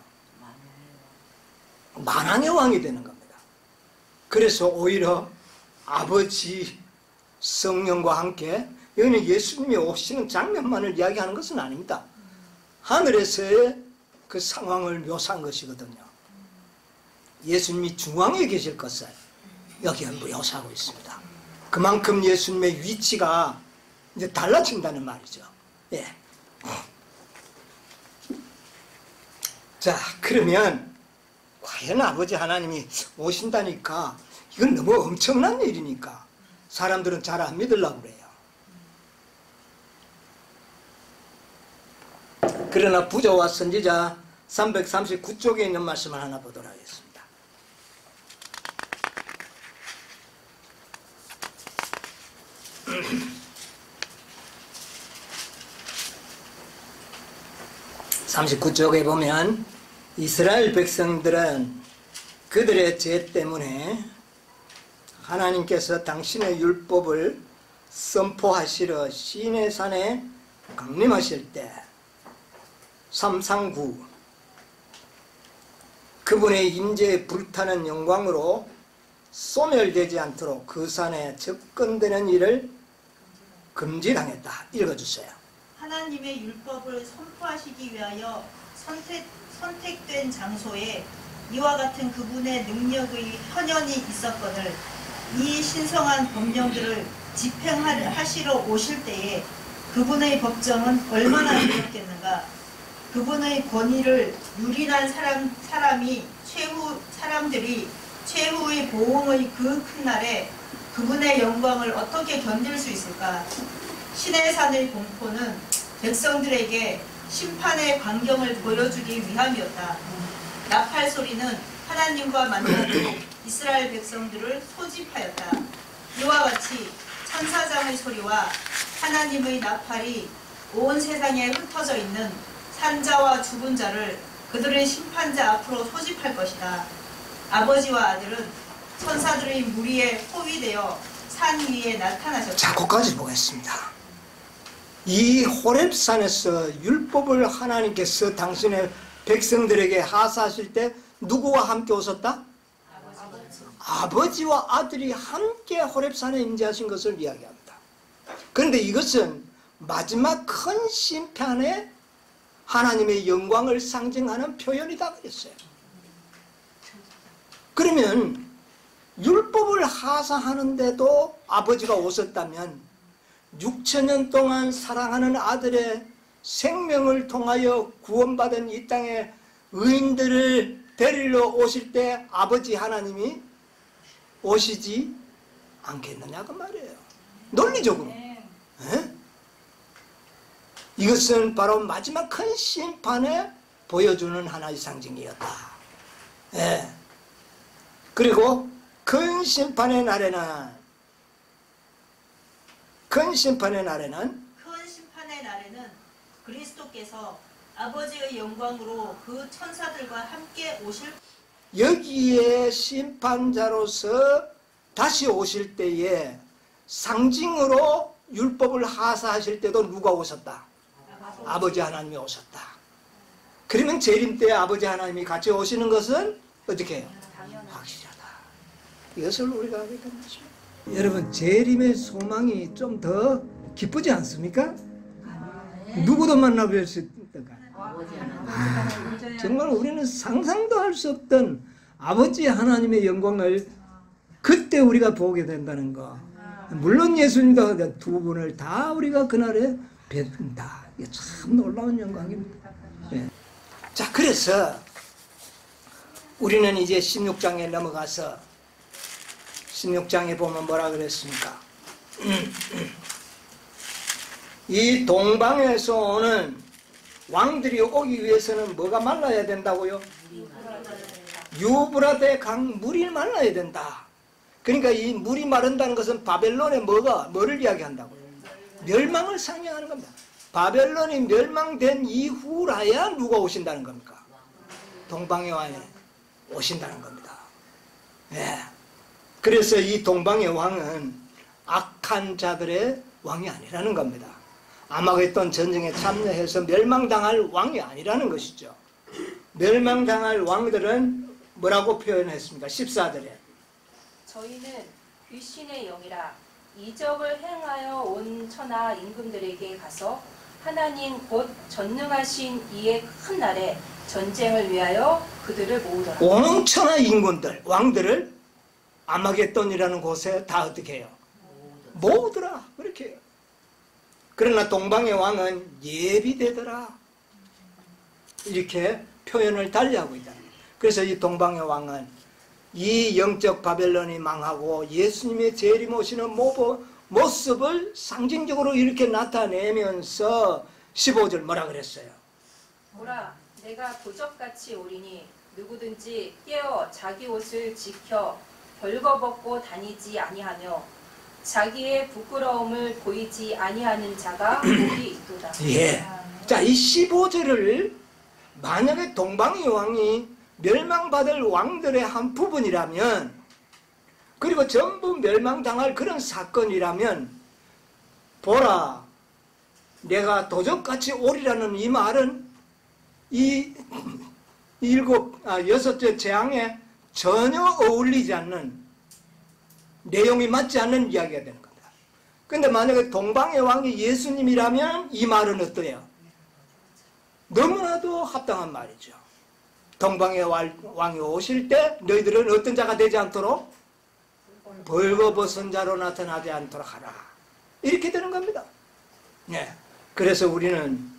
만왕의 왕이 되는 겁니다. 그래서 오히려 아버지 성령과 함께, 여기는 예수님이 오시는 장면만을 이야기하는 것은 아닙니다. 하늘에서의 그 상황을 묘사한 것이거든요. 예수님이 중앙에 계실 것을 여기에 묘사하고 있습니다. 그만큼 예수님의 위치가 이제 달라진다는 말이죠. 예. 자, 그러면 과연 아버지 하나님이 오신다니까 이건 너무 엄청난 일이니까 사람들은 잘 안 믿으려고 그래요. 그러나 부조와 선지자 339쪽에 있는 말씀을 하나 보도록 하겠습니다. (39쪽에) 보면 이스라엘 백성들은 그들의 죄 때문에 하나님께서 당신의 율법을 선포하시러 시내산에 강림하실 때 삼상구 그분의 임재에 불타는 영광으로 소멸되지 않도록 그 산에 접근되는 일을 금지당했다. 읽어주세요. 하나님의 율법을 선포하시기 위하여 선택된 장소에 이와 같은 그분의 능력의 현현이 있었거늘 이 신성한 법령들을 집행하시러 오실 때에 그분의 법정은 얼마나 두렵겠는가. 그분의 권위를 유린한 사람들이 최후의 보응의 그 큰 날에 그분의 영광을 어떻게 견딜 수 있을까. 신의 산의 공포는 백성들에게 심판의 광경을 보여주기 위함이었다. 나팔 소리는 하나님과 만나는 이스라엘 백성들을 소집하였다. 이와 같이 천사장의 소리와 하나님의 나팔이 온 세상에 흩어져 있는 산자와 죽은 자를 그들의 심판자 앞으로 소집할 것이다. 아버지와 아들은 천사들의 무리에 호위되어 산 위에 나타나셨다. 자, 거기까지 보겠습니다. 이 호렙산에서 율법을 하나님께서 당신의 백성들에게 하사하실 때 누구와 함께 오셨다? 아버지와 아들이 함께 호렙산에 임재하신 것을 이야기합니다. 그런데 이것은 마지막 큰 심판에 하나님의 영광을 상징하는 표현이다 그랬어요. 그러면 율법을 하사하는데도 아버지가 오셨다면 6천년 동안 사랑하는 아들의 생명을 통하여 구원받은 이 땅에 의인들을 데리러 오실 때 아버지 하나님이 오시지 않겠느냐 그 말이에요. 논리적으로. 네. 이것은 바로 마지막 큰 심판에 보여주는 하나의 상징이었다. 예. 그리고 큰 심판의 날에는 그리스도께서 아버지의 영광으로 그 천사들과 함께 오실 여기에 심판자로서 다시 오실 때에 상징으로 율법을 하사하실 때도 누가 오셨다? 아버지 하나님이 오셨다. 그러면 재림 때 아버지 하나님이 같이 오시는 것은 어떻게 해요? 확실하다. 이것을 우리가 알게 된 것입니다. 여러분, 재림의 소망이 좀 더 기쁘지 않습니까? 누구도 만나뵐 수 있다가 정말 우리는 상상도 할 수 없던 아버지 하나님의 영광을 그때 우리가 보게 된다는 거. 물론 예수님도 두 분을 다 우리가 그날에 뵙는다. 이게 참 놀라운 영광입니다. 네. 자, 그래서 우리는 이제 16장에 넘어가서 16장에 보면 뭐라 그랬습니까? 이 동방에서 오는 왕들이 오기 위해서는 뭐가 말라야 된다고요? 유브라데 강 물이 말라야 된다. 그러니까 이 물이 마른다는 것은 바벨론의 뭐를 이야기한다고요? 멸망을 상징하는 겁니다. 바벨론이 멸망된 이후라야 누가 오신다는 겁니까? 동방의 왕이 오신다는 겁니다. 네. 그래서 이 동방의 왕은 악한 자들의 왕이 아니라는 겁니다. 아마겟돈 전쟁에 참여해서 멸망당할 왕이 아니라는 것이죠. 멸망당할 왕들은 뭐라고 표현했습니까? 14절에 저희는 귀신의 영이라 이적을 행하여 온 천하 임금들에게 가서 하나님 곧 전능하신 이의 큰 날에 전쟁을 위하여 그들을 모으더라. 온 천하 임금들, 왕들을 아마겟돈이라는 곳에 다 어떻게 해요? 모으더라. 그렇게 해요. 그러나 동방의 왕은 예비되더라. 이렇게 표현을 달리하고 있다. 그래서 이 동방의 왕은 이 영적 바벨론이 망하고 예수님의 재림 오시는 모습을 상징적으로 이렇게 나타내면서 15절 뭐라 그랬어요? 보라, 내가 도적같이 오리니 누구든지 깨어 자기 옷을 지켜 벌거벗고 다니지 아니하며 자기의 부끄러움을 보이지 아니하는 자가 복이 있도다. 예. 자, 이 15절을 만약에 동방의 왕이 멸망받을 왕들의 한 부분이라면, 그리고 전부 멸망당할 그런 사건이라면 보라, 내가 도적같이 오리라는 이 말은 이 여섯째 재앙에 전혀 어울리지 않는, 내용이 맞지 않는 이야기가 되는 겁니다. 근데 만약에 동방의 왕이 예수님이라면 이 말은 어떠해요? 너무나도 합당한 말이죠. 동방의 왕이 오실 때 너희들은 어떤 자가 되지 않도록 벌거벗은 자로 나타나지 않도록 하라. 이렇게 되는 겁니다. 네. 그래서 우리는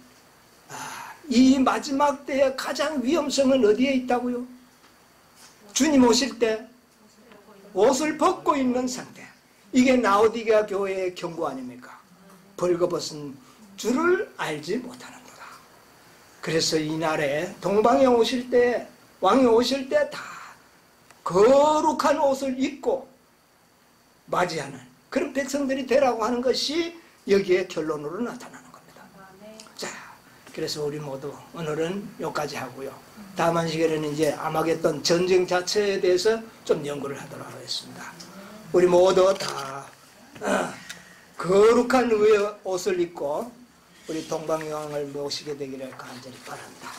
이 마지막 때의 가장 위험성은 어디에 있다고요? 주님 오실 때 옷을 벗고 있는 상태. 이게 라오디게아 교회의 경고 아닙니까? 벌거벗은 줄을 알지 못하는도다. 그래서 이날에 동방에 오실 때, 왕이 오실 때 다 거룩한 옷을 입고 맞이하는 그런 백성들이 되라고 하는 것이 여기에 결론으로 나타나는 겁니다. 자, 그래서 우리 모두 오늘은 여기까지 하고요. 다음 시간에는 이제 아마겟돈 전쟁 자체에 대해서 좀 연구를 하도록 하겠습니다. 우리 모두 다 거룩한 의의 옷을 입고 우리 동방의 왕을 모시게 되기를 간절히 바랍니다.